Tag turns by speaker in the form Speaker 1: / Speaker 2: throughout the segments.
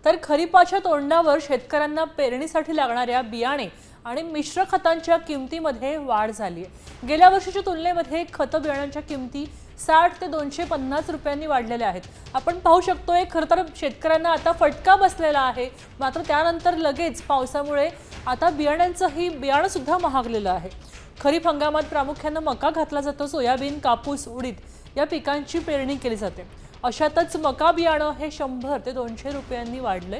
Speaker 1: तर खरीपाच्या तोंडावर शेतकऱ्यांना पेरणीसाठी लागणाऱ्या बियाणे आणि मिश्र खतांच्या किमतीमध्ये वाढ झाली आहे। गेल्या वर्षीच्या तुलनेमध्ये खत बियाणांच्या किमती 60 ते 250 रुपयांनी वाढलेल्या आहेत। आपण पाहू शकतोय खरं तर शेतकऱ्यांना आता फटका बसलेला आहे। मात्र त्यानंतर लगेच पावसामुळे आता बियाणं सुद्धा महागलेलं आहे। खरीप हंगामात प्रामुख्याने मका घातला जातो, सोयाबीन, कापूस, उडीद या पिकांची पेरणी केली जाते। अशातच मका बियाणं हे 100 ते 200 रुपयांनी वाढले।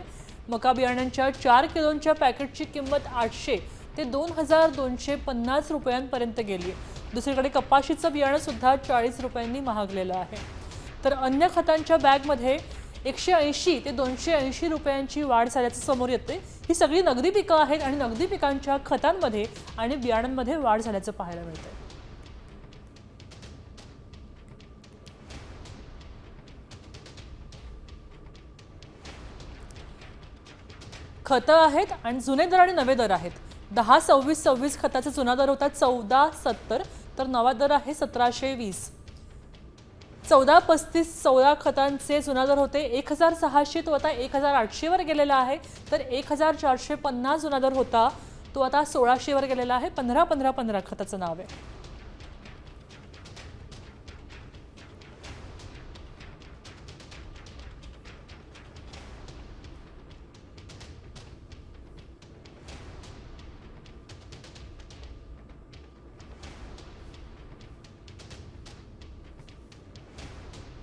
Speaker 1: मका बियाण्यांच्या 4 किलोंच्या पॅकेटची किंमत 800 ते 2250 रुपयांपर्यंत गेली आहे। दुसरीकडे कपाशीचं बियाणं सुद्धा 40 रुपयांनी महागलेलं आहे। तर अन्य खतांच्या बॅगमध्ये 180 ते 280 रुपयांची वाढ झाल्याचं समोर येते। ही सगळी नगदी पिकं आहेत आणि नगदी पिकांच्या खतांमध्ये आणि बियाणांमध्ये वाढ झाल्याचं पाहायला मिळतंय। खतं आहेत आणि जुने दर आणि नवे दर आहेत। 10-26-26 खताचा जुना दर होता 1470, तर नवा दर आहे 1720। 14-35-14 खतांचे जुना दर होते 1600, तो आता 1800 वर गेलेला आहे। तर 1450 जुना दर होता, तो आता 1600 वर गेलेला आहे। 15-15-15 खताचं नाव आहे।